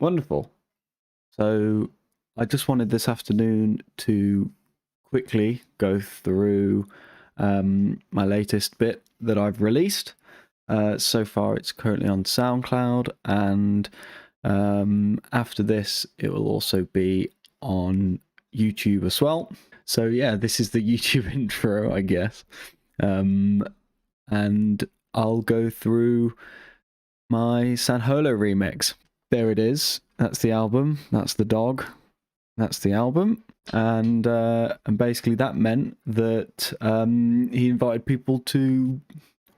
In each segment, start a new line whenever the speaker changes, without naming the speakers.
Wonderful. So I just wanted this afternoon to quickly go through my latest bit that I've released. So far it's currently on SoundCloud, and after this it will also be on YouTube as well. So yeah, this is the YouTube intro, I guess. And I'll go through my San Holo remix. There it is. That's the album. That's the dog. That's the album. And basically that meant that he invited people to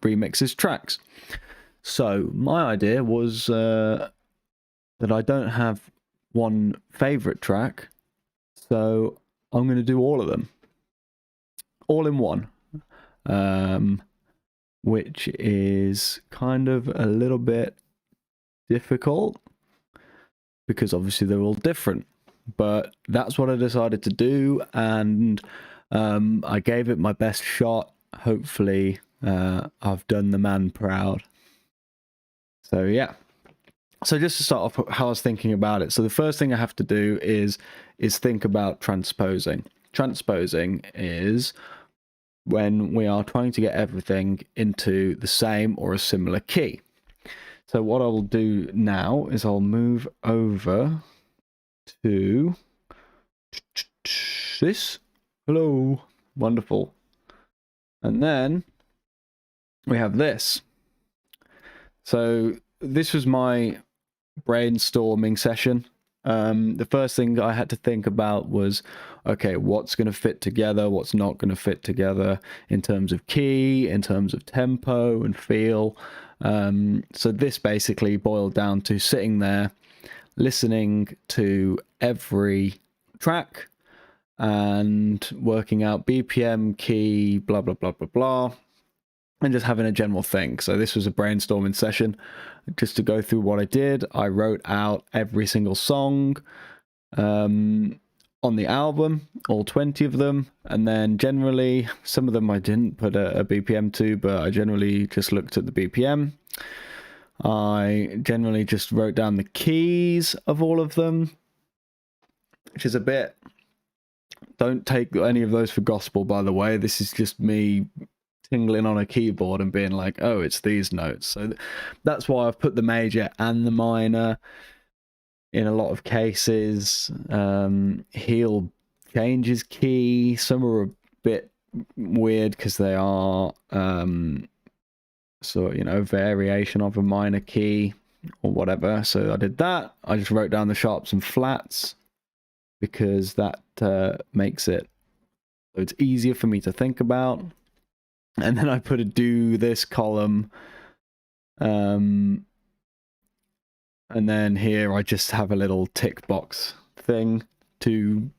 remix his tracks. So my idea was that I don't have one favorite track, so I'm going to do all of them, all in one, which is kind of a little bit difficult because obviously they're all different, but that's what I decided to do, and I gave it my best shot. Hopefully I've done the man proud. So yeah. So just to start off how I was thinking about it. So the first thing I have to do is think about transposing. Transposing is when we are trying to get everything into the same or a similar key. So what I will do now is I'll move over to this. Hello. Wonderful. And then we have this. So this was my brainstorming session. The first thing I had to think about was, okay, what's going to fit together, what's not going to fit together in terms of key, in terms of tempo and feel. So this basically boiled down to sitting there, listening to every track and working out BPM, key, blah, blah, blah, blah, blah, and just having a general think. So this was a brainstorming session. Just to go through what I did, I wrote out every single song on the album, all 20 of them, and then generally, some of them I didn't put a BPM to, but I generally just looked at the BPM. I generally just wrote down the keys of all of them, which is a bit... Don't take any of those for gospel, by the way. This is just me tingling on a keyboard and being like, oh, it's these notes. So that's why I've put the major and the minor. In a lot of cases, he'll change his key. Some are a bit weird because they are variation of a minor key or whatever. So I did that. I just wrote down the sharps and flats because that makes it so it's easier for me to think about. And then I put a do this column. And then here I just have a little tick box thing to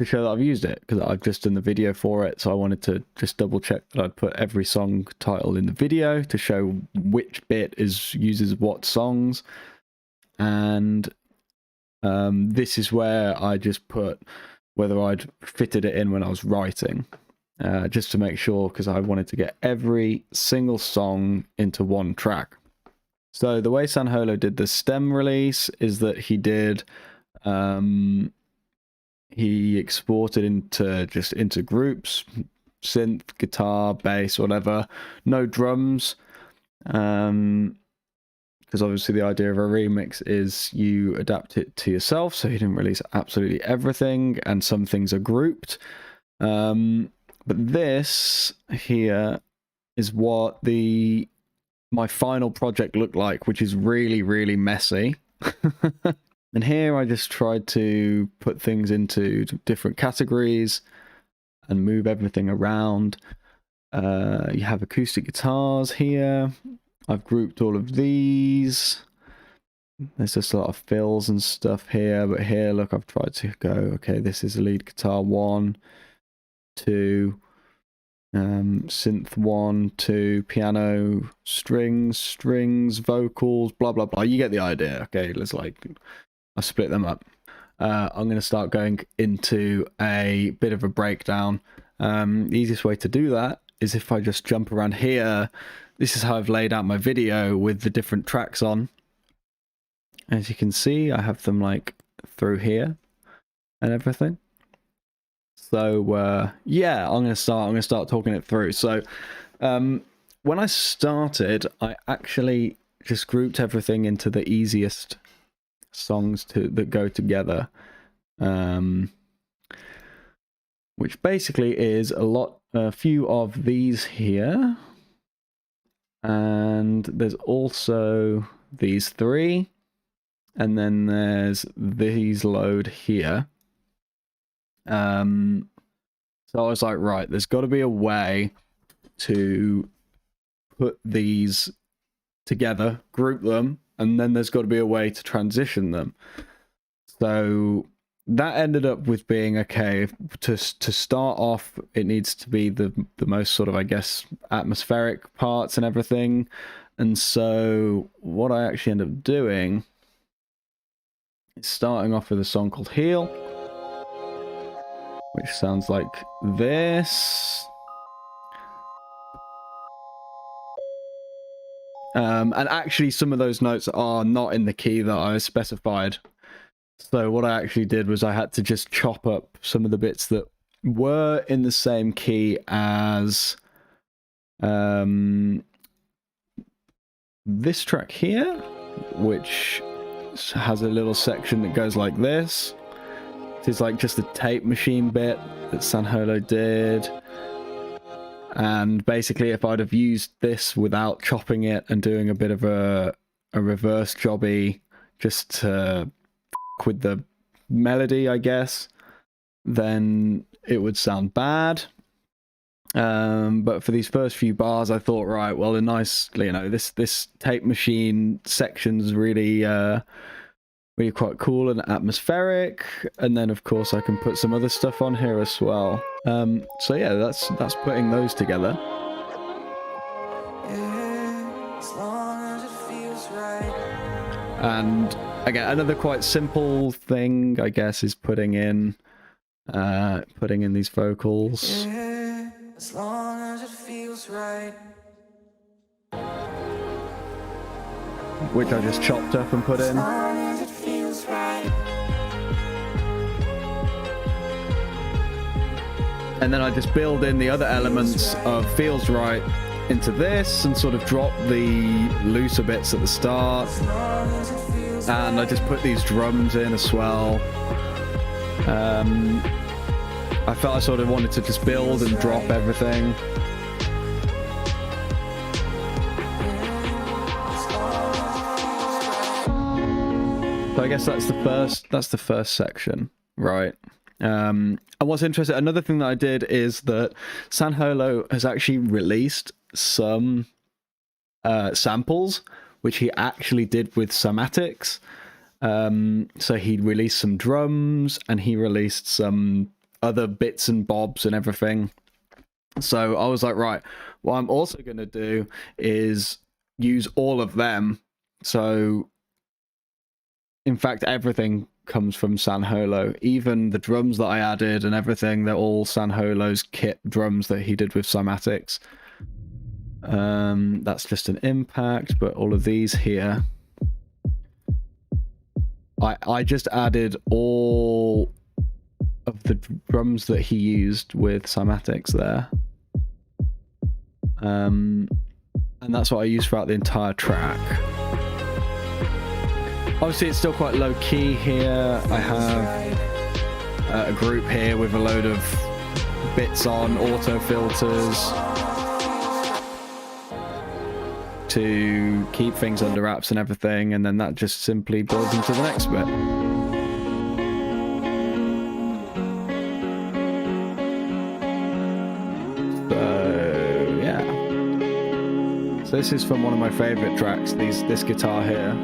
show that I've used it, because I've just done the video for it. So I wanted to just double check that I'd put every song title in the video to show which bit uses what songs. And this is where I just put whether I'd fitted it in when I was writing. Just to make sure, because I wanted to get every single song into one track. So the way San Holo did the stem release is that he did, he exported into groups, synth, guitar, bass, whatever. No drums, because obviously the idea of a remix is you adapt it to yourself. So he didn't release absolutely everything, and some things are grouped. But this here is what my final project looked like, which is really, really messy. And here I just tried to put things into different categories and move everything around. You have acoustic guitars here. I've grouped all of these. There's just a lot of fills and stuff here, but here, look, I've tried to go, okay, this is a lead guitar 1, 2, synth 1, 2, piano, strings, vocals, blah blah blah. You get the idea. Okay, let's I split them up. I'm going to start going into a bit of a breakdown. The easiest way to do that is if I just jump around here. This is how I've laid out my video with the different tracks on. As you can see, I have them like through here and everything. So yeah, I'm gonna start talking it through. So when I started, I actually just grouped everything into the easiest songs that go together, which basically is a few of these here, and there's also these three, and then there's these load here. So I was like, right, there's got to be a way to put these together, group them, and then there's got to be a way to transition them. So that ended up with being, okay, to start off, it needs to be the most sort of, I guess, atmospheric parts and everything. And so what I actually ended up doing is starting off with a song called Heal, which sounds like this. And actually some of those notes are not in the key that I specified. So what I actually did was I had to just chop up some of the bits that were in the same key as this track here, which has a little section that goes like this. It's like just a tape machine bit that San Holo did. And basically, if I'd have used this without chopping it and doing a bit of a reverse jobby just to with the melody, I guess, then it would sound bad. But for these first few bars, I thought, right, well, a nice, this tape machine section's really really quite cool and atmospheric, and then of course I can put some other stuff on here as well. So yeah, that's putting those together. And again, another quite simple thing, I guess, is putting in these vocals. As long as it feels right. Which I just chopped up and put in. And then I just build in the other elements of Feels Right into this and sort of drop the looser bits at the start. And I just put these drums in as well. I felt I sort of wanted to just build and drop everything. So I guess that's the first section, right? And what's interesting, another thing that I did is that San Holo has actually released some samples, which he actually did with somatics. So he released some drums and he released some other bits and bobs and everything. So I was like, right, what I'm also going to do is use all of them. So in fact, everything comes from San Holo. Even the drums that I added and everything, they're all San Holo's kit drums that he did with somatics. That's just an impact, but all of these here, I just added all of the drums that he used with somatics there. And that's what I used throughout the entire track. Obviously, it's still quite low key here. I have a group here with a load of bits on, auto filters, to keep things under wraps and everything, and then that just simply builds into the next bit. So yeah, so this is from one of my favorite tracks, this guitar here.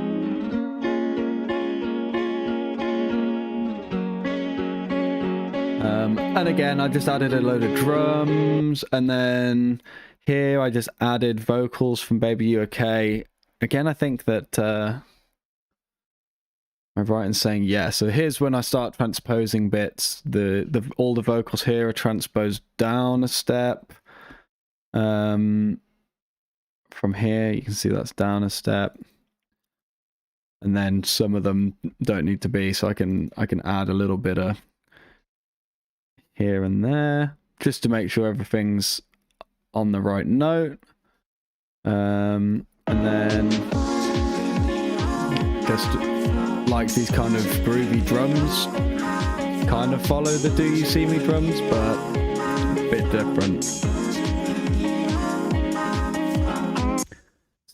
And again, I just added a load of drums, and then here I just added vocals from Baby You Okay. Again, I think that I'm right in saying yeah. So here's when I start transposing bits. All the vocals here are transposed down a step. From here you can see that's down a step. and then some of them don't need to be, so I can add a little bit of here and there just to make sure everything's on the right note. And then just like these kind of groovy drums, kind of follow the Do You See Me drums, but a bit different.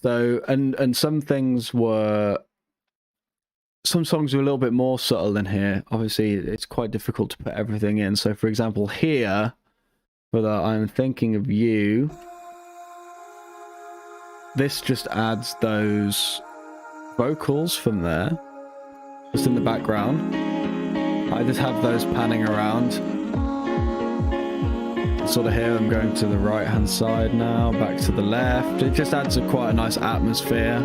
So, and some songs were a little bit more subtle than here. Obviously, it's quite difficult to put everything in. So, for example, here, for the I'm Thinking of You, this just adds those vocals from there, just in the background. I just have those panning around. Sort of here, I'm going to the right hand side now, back to the left. It just adds quite a nice atmosphere.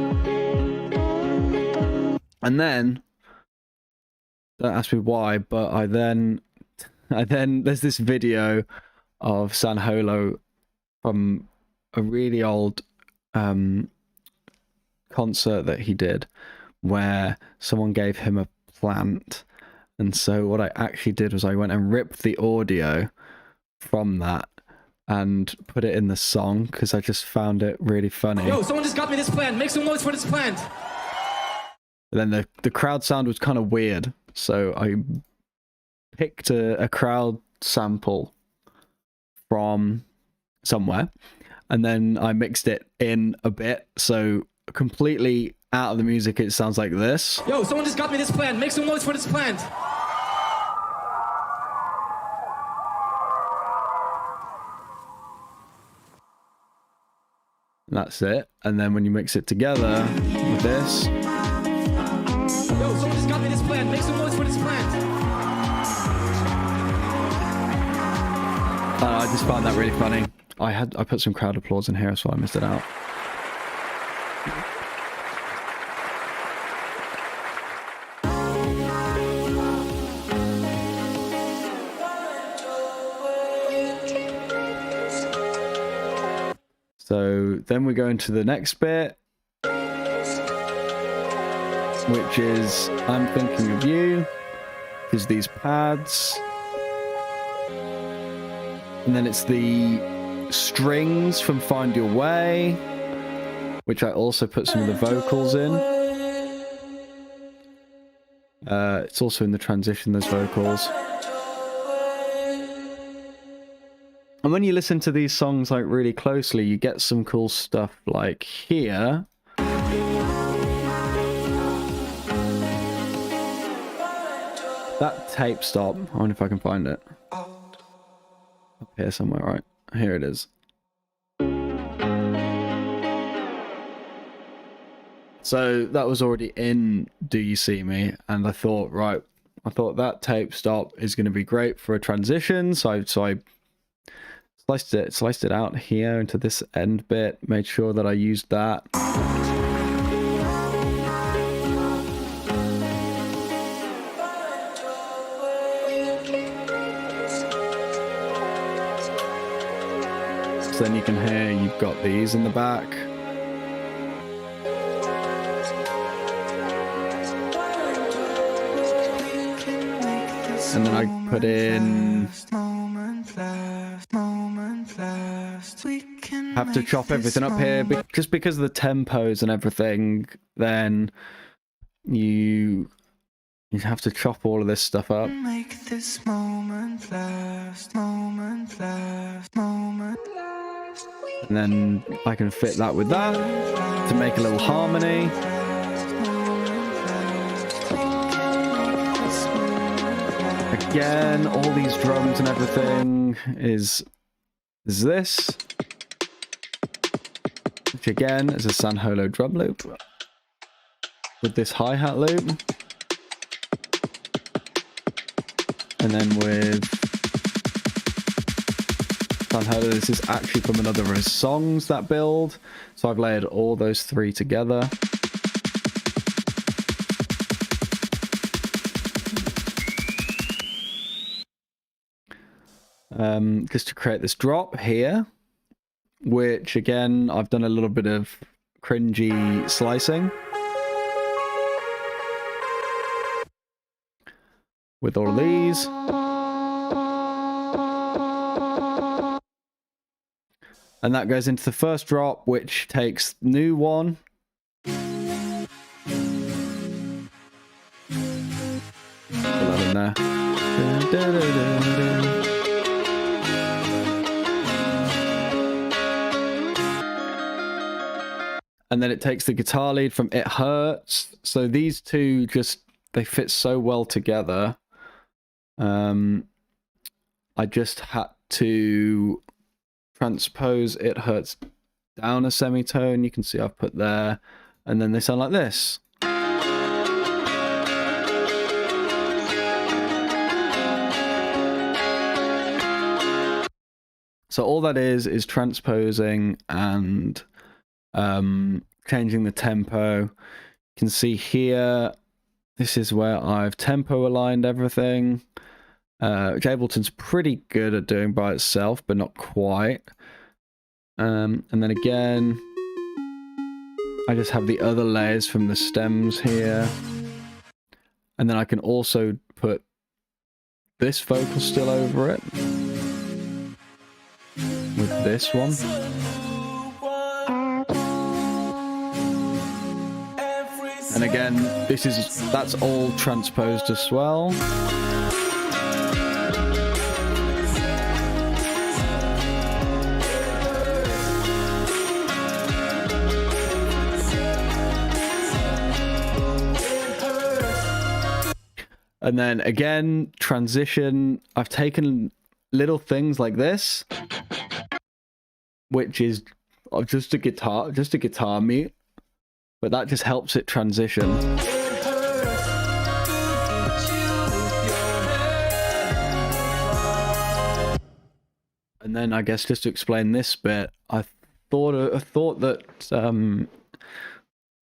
And then, don't ask me why, but I then there's this video of San Holo from a really old concert that he did, where someone gave him a plant. And so what I actually did was I went and ripped the audio from that and put it in the song because I just found it really funny.
Yo, someone just got me this plant. Make some noise for this plant.
And then the crowd sound was kind of weird, so I picked a crowd sample from somewhere, and then I mixed it in a bit, so completely out of the music it sounds like this.
Yo, someone just got me this plant. Make some noise for this plant.
And that's it. And then when you mix it together with this.
Yo, someone just got me this plant. Make some noise for this plant.
I just found that really funny. I put some crowd applause in here, so I missed it out. So then we go into the next bit, which is I'm Thinking of You, is these pads. And then it's the strings from Find Your Way, which I also put some of the vocals in. It's also in the transition, those vocals. And when you listen to these songs like really closely, you get some cool stuff like here. That tape stop, I wonder if I can find it. Up here somewhere, right? Here it is. So that was already in Do You See Me? And I thought that tape stop is going to be great for a transition. So I sliced it out here into this end bit, made sure that I used that. So then you can hear you've got these in the back. And then I put in... have to chop everything up here just because of the tempos and everything. Then you have to chop all of this stuff up. Make this moment last, moment last, moment last. And then I can fit that with that to make a little harmony. Again, all these drums and everything is this, which again is a San Holo drum loop with this hi-hat loop, and then with San Holo, this is actually from another of his songs, that build, so I've layered all those three together. Just to create this drop here, which again I've done a little bit of cringy slicing. with all of these. And that goes into the first drop, which takes new one. Put that in there. And then it takes the guitar lead from It Hurts. So these two just, they fit so well together. I just had to transpose It Hurts down a semitone. You can see I've put there. And then they sound like this. So all that is transposing and changing the tempo. You can see here, this is where I've tempo aligned everything, which Ableton's pretty good at doing by itself, but not quite. And then again, I just have the other layers from the stems here. And then I can also put this vocal still over it with this one. And again, that's all transposed as well. And then again, transition. I've taken little things like this, which is just a guitar mute, but that just helps it transition. And then I guess just to explain this bit, I thought that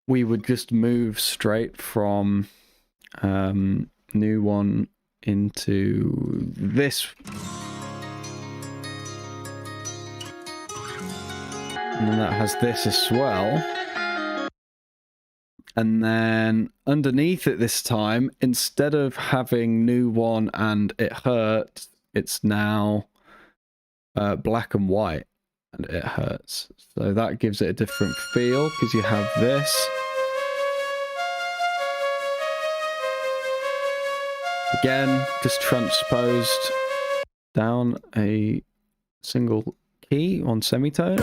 we would just move straight from new one into this. And then that has this as well. And then underneath it this time, instead of having new one and It Hurts, it's now black and white and It Hurts. So that gives it a different feel because you have this. Again, just transposed down a single key on semitone.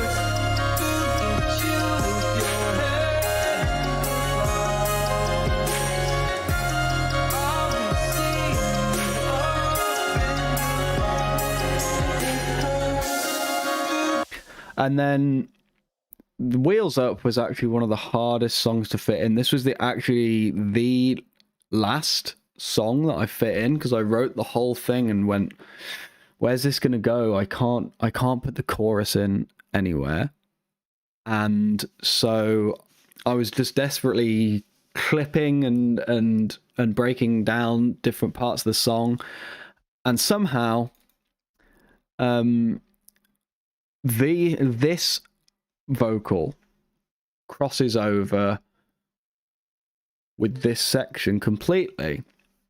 And then the Wheels Up was actually one of the hardest songs to fit in. This was actually the last song that I fit in because I wrote the whole thing and went, where's this gonna go? I can't put the chorus in anywhere. And so I was just desperately clipping and breaking down different parts of the song, and somehow this vocal crosses over with this section completely,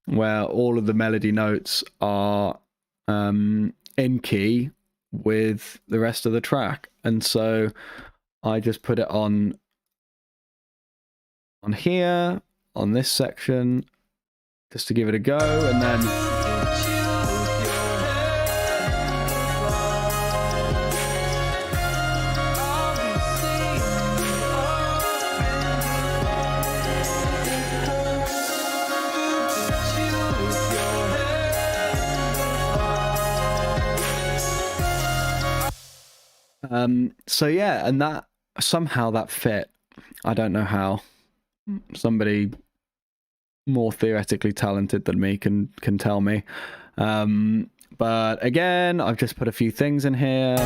where all of the melody notes are in key with the rest of the track. And so I just put it on here, on this section, just to give it a go, and then so yeah, and that somehow that fit. I don't know how. Somebody more theoretically talented than me can tell me. But again, I've just put a few things in here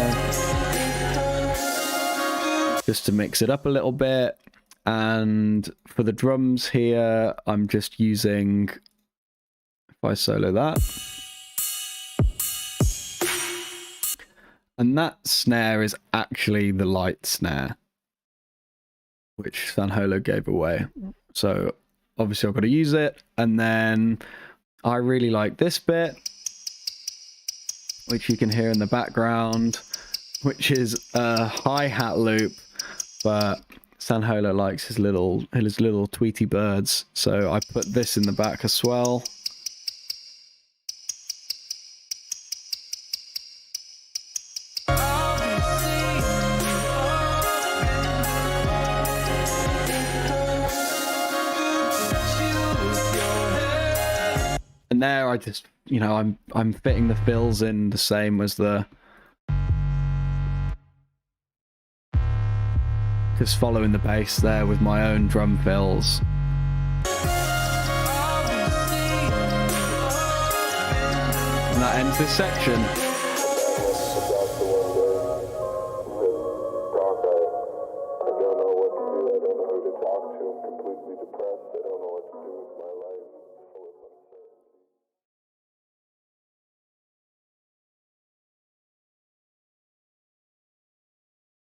just to mix it up a little bit. And for the drums here, I'm just using, if I solo that, and that snare is actually the light snare, which Holo gave away. So obviously I've got to use it. And then I really like this bit, which you can hear in the background, which is a hi-hat loop, but San Holo likes his little Tweety birds, so I put this in the back as well. And there I just, you know, I'm fitting the fills in the same as the, just following the bass there with my own drum fills. And that ends this section.